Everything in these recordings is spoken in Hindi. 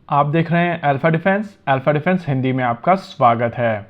आप देख रहे हैं अल्फा डिफेंस हिंदी में आपका स्वागत है।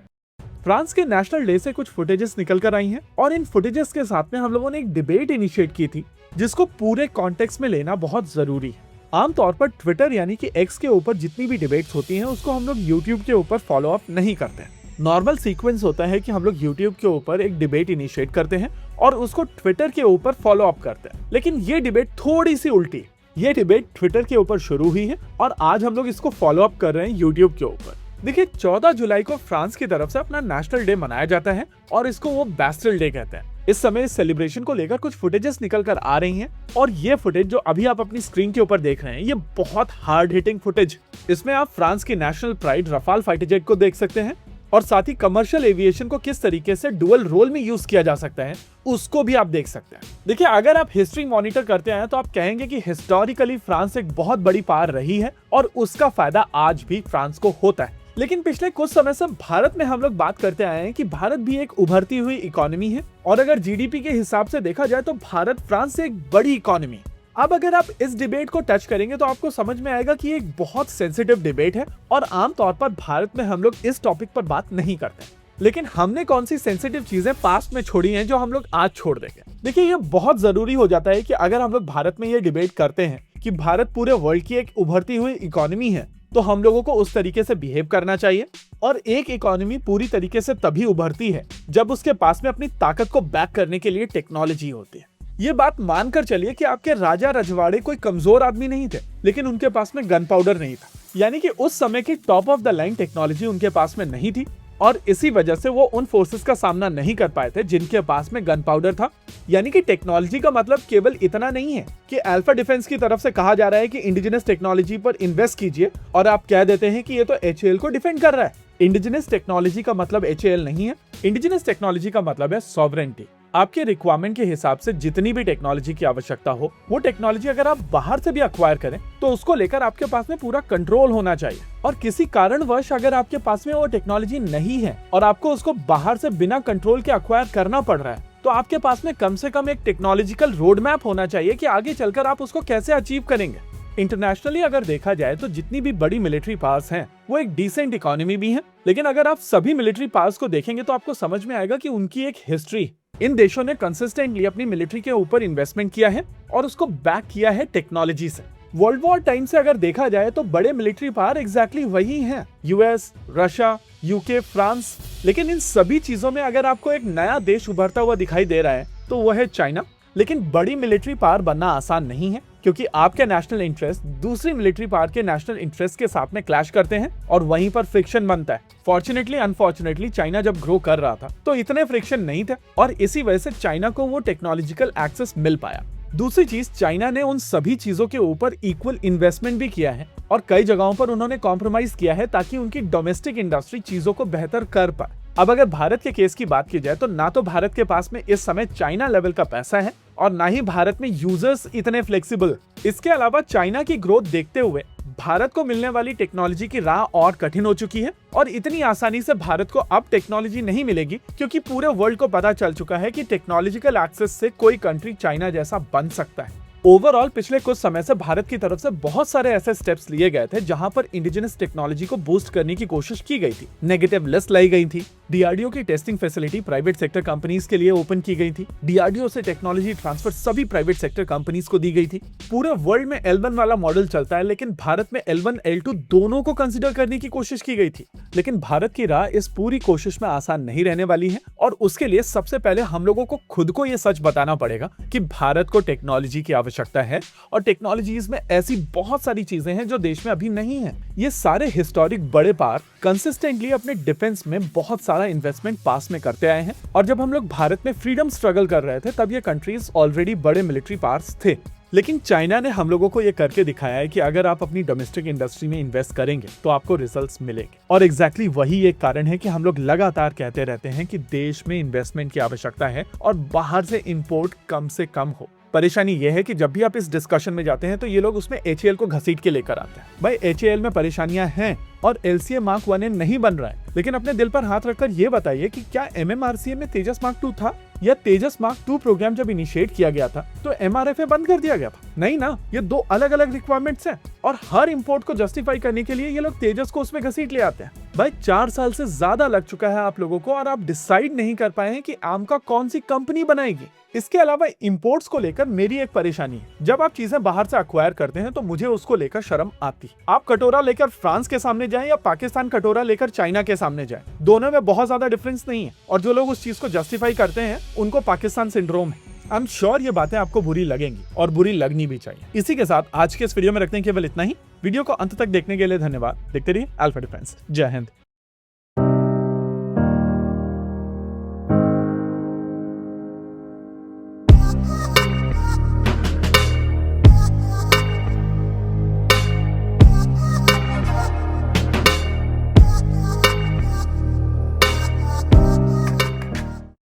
फ्रांस के नेशनल डे से कुछ फुटेजेस निकल कर आई हैं और इन फुटेजेस के साथ में हम लोगों ने एक डिबेट इनिशिएट की थी जिसको पूरे कॉन्टेक्स्ट में लेना बहुत जरूरी है। आमतौर पर ट्विटर यानी कि एक्स के ऊपर जितनी भी डिबेट्स होती हैं उसको हम लोग यूट्यूब के ऊपर फॉलो अप नहीं करते हैं। नॉर्मल सीक्वेंस होता है कि हम लोग यूट्यूब के ऊपर एक डिबेट इनिशिएट करते हैं और उसको ट्विटर के ऊपर फॉलो अप करते हैं, लेकिन ये डिबेट थोड़ी सी उल्टी है। ये डिबेट ट्विटर के ऊपर शुरू हुई है और आज हम लोग इसको फॉलो अप कर रहे हैं यूट्यूब के ऊपर। देखिए 14 जुलाई को फ्रांस की तरफ से अपना नेशनल डे मनाया जाता है और इसको वो बैस्टिल डे कहते हैं। इस समय इस सेलिब्रेशन को लेकर कुछ फुटेजेस निकल कर आ रही हैं और ये फुटेज जो अभी आप अपनी स्क्रीन के ऊपर देख रहे हैं ये बहुत हार्ड हिटिंग फुटेज। इसमें आप फ्रांस की national pride Rafale fighter jet को देख सकते हैं और साथ ही कमर्शियल एविएशन को किस तरीके से डुअल रोल में यूज किया जा सकता है उसको भी आप देख सकते हैं। देखिए अगर आप हिस्ट्री मॉनिटर करते हैं तो आप कहेंगे कि हिस्टोरिकली फ्रांस एक बहुत बड़ी पावर रही है और उसका फायदा आज भी फ्रांस को होता है। लेकिन पिछले कुछ समय से भारत में हम लोग बात करते आए हैं कि भारत भी एक उभरती हुई इकोनॉमी है और अगर जीडीपी के हिसाब से देखा जाए तो भारत फ्रांस से एक बड़ी इकोनॉमी है। अब अगर आप इस डिबेट को टच करेंगे तो आपको समझ में आएगा कि ये एक बहुत सेंसिटिव डिबेट है और आमतौर पर भारत में हम लोग इस टॉपिक पर बात नहीं करते। लेकिन हमने कौन सी सेंसिटिव चीजें पास्ट में छोड़ी हैं जो हम लोग आज छोड़ देंगे। देखिए ये बहुत जरूरी हो जाता है कि अगर हम लोग भारत में ये डिबेट करते हैं कि भारत पूरे वर्ल्ड की एक उभरती हुई इकोनॉमी है तो हम लोगों को उस तरीके से बिहेव करना चाहिए। और एक इकोनॉमी पूरी तरीके से तभी उभरती है जब उसके पास में अपनी ताकत को बैक करने के लिए टेक्नोलॉजी होती है। ये बात मानकर चलिए कि आपके राजा रजवाड़े कोई कमजोर आदमी नहीं थे, लेकिन उनके पास में गन पाउडर नहीं था, यानी कि उस समय की top of the line technology उनके पास में नहीं थी और इसी वजह से वो उन फोर्सेस का सामना नहीं कर पाए थे जिनके पास में गन पाउडर था। यानी कि टेक्नोलॉजी का मतलब केवल इतना नहीं है कि अल्फा डिफेंस की तरफ से कहा जा रहा है कि इंडिजिनस टेक्नोलॉजी पर इन्वेस्ट कीजिए और आप कह देते हैं कि ये तो एचएएल को डिफेंड कर रहा है। इंडिजिनस टेक्नोलॉजी का मतलब एचएएल नहीं है। इंडिजिनस टेक्नोलॉजी का मतलब है सॉवरेंटी। आपके रिक्वायरमेंट के हिसाब से जितनी भी टेक्नोलॉजी की आवश्यकता हो वो टेक्नोलॉजी अगर आप बाहर से भी अक्वायर करें तो उसको लेकर आपके पास में पूरा कंट्रोल होना चाहिए। और किसी कारणवश अगर आपके पास में वो टेक्नोलॉजी नहीं है और आपको उसको बाहर से बिना कंट्रोल के अक्वायर करना पड़ रहा है तो आपके पास में कम से कम एक टेक्नोलॉजिकल रोड मैप होना चाहिए कि आगे चलकर आप उसको कैसे अचीव करेंगे। इंटरनेशनली अगर देखा जाए तो जितनी भी बड़ी मिलिट्री पावर्स हैं वो एक डिसेंट इकोनॉमी भी है, लेकिन अगर आप सभी मिलिट्री पावर्स को देखेंगे तो आपको समझ में आएगा कि उनकी एक हिस्ट्री। इन देशों ने कंसिस्टेंटली अपनी मिलिट्री के ऊपर इन्वेस्टमेंट किया है और उसको बैक किया है टेक्नोलॉजी से। वर्ल्ड वॉर टाइम से अगर देखा जाए तो बड़े मिलिट्री पावर एग्जैक्टली वही हैं, यूएस, रशिया, यूके, फ्रांस। लेकिन इन सभी चीजों में अगर आपको एक नया देश उभरता हुआ दिखाई दे रहा है तो वह है चाइना। लेकिन बड़ी मिलिट्री पावर बनना आसान नहीं है क्योंकि आपके नेशनल इंटरेस्ट दूसरी मिलिट्री पावर के नेशनल इंटरेस्ट के साथ में क्लैश करते हैं और वहीं पर फ्रिक्शन बनता है। फॉर्चुनेटली अनफॉर्चुनेटली चाइना जब ग्रो कर रहा था तो इतने फ्रिक्शन नहीं थे और इसी वजह से चाइना को वो टेक्नोलॉजिकल एक्सेस मिल पाया। दूसरी चीज, चाइना ने उन सभी चीजों के ऊपर इक्वल इन्वेस्टमेंट भी किया है और कई जगहों पर उन्होंने कॉम्प्रोमाइज किया है ताकि उनकी डोमेस्टिक इंडस्ट्री चीजों को बेहतर कर पाए। अब अगर भारत के केस की बात की जाए तो ना तो भारत के पास में इस समय चाइना लेवल का पैसा है और ना ही भारत में यूजर्स इतने फ्लेक्सिबल। इसके अलावा चाइना की ग्रोथ देखते हुए भारत को मिलने वाली टेक्नोलॉजी की राह और कठिन हो चुकी है और इतनी आसानी से भारत को अब टेक्नोलॉजी नहीं मिलेगी क्योंकि पूरे वर्ल्ड को पता चल चुका है कि टेक्नोलॉजिकल एक्सेस से कोई कंट्री चाइना जैसा बन सकता है। ओवरऑल पिछले कुछ समय से भारत की तरफ से बहुत सारे ऐसे स्टेप्स लिए गए थे जहां पर इंडिजिनस टेक्नोलॉजी को बूस्ट करने की कोशिश की गई थी। नेगेटिव लिस्ट लाई गई थी, डीआरडीओ की testing facility private sector companies के लिए ओपन की गई थी, डीआरडीओ से टेक्नोलॉजी ट्रांसफर सभी प्राइवेट सेक्टर कंपनीज को दी गई थी। पूरे वर्ल्ड में L1 वाला मॉडल चलता है लेकिन भारत में L1 L2 दोनों को कंसिडर करने की कोशिश की गई थी। लेकिन भारत की राह इस पूरी कोशिश में आसान नहीं रहने वाली है और उसके लिए सबसे पहले हम लोगों को खुद को ये सच बताना पड़ेगा कि भारत को टेक्नोलॉजी की आवश्यकता है और टेक्नोलॉजीज में ऐसी बहुत सारी चीजें हैं जो देश में अभी नहीं है। ये सारे हिस्टोरिक बड़े पावर कंसिस्टेंटली अपने डिफेंस में बहुत सारा इन्वेस्टमेंट पास में करते आए हैं और जब हम लोग भारत में फ्रीडम स्ट्रगल कर रहे थे तब ये कंट्रीज ऑलरेडी बड़े मिलिट्री पावर्स थे। लेकिन चाइना ने हम लोगों को ये करके दिखाया है कि अगर आप अपनी डोमेस्टिक इंडस्ट्री में इन्वेस्ट करेंगे तो आपको रिजल्ट्स मिलेंगे और एग्जैक्टली वही एक कारण है कि हम लोग लगातार कहते रहते हैं कि देश में इन्वेस्टमेंट की आवश्यकता है और बाहर से इंपोर्ट कम से कम हो। परेशानी यह है कि जब भी आप इस डिस्कशन में जाते हैं तो ये लोग उसमें एचएएल को घसीट के लेकर आते हैं। भाई एचएएल में परेशानियां हैं और एलसीए मार्क 1 नहीं बन रहा है, लेकिन अपने दिल पर हाथ रखकर ये बताइए कि क्या एमएमआरसीए में तेजस मार्क 2 था? यह तेजस मार्क 2 प्रोग्राम जब इनिशिएट किया गया था तो MRFA बंद कर दिया गया था? नहीं ना, ये 2 अलग अलग रिक्वायरमेंट्स हैं और हर इंपोर्ट को जस्टिफाई करने के लिए ये लोग तेजस को उसमें घसीट ले आते हैं। भाई 4 साल से ज्यादा लग चुका है आप लोगों को और आप डिसाइड नहीं कर पाए हैं कि आर्म का कौन सी कंपनी बनाएगी। इसके अलावा इंपोर्ट्स को लेकर मेरी एक परेशानी है, जब आप चीजें बाहर से अक्वायर करते हैं तो मुझे उसको लेकर शर्म आती। आप कटोरा लेकर फ्रांस के सामने जाएं या पाकिस्तान कटोरा लेकर चाइना के सामने जाएं, दोनों में बहुत ज्यादा डिफरेंस नहीं है और जो लोग उस चीज को जस्टिफाई करते हैं उनको पाकिस्तान सिंड्रोम है। आई एम श्योर ये बातें आपको बुरी लगेंगी और बुरी लगनी भी चाहिए। इसी के साथ आज के इस वीडियो में रखते हैं केवल इतना ही। वीडियो को अंत तक देखने के लिए धन्यवाद। देखते रहिए अल्फा डिफेंस। जय हिंद।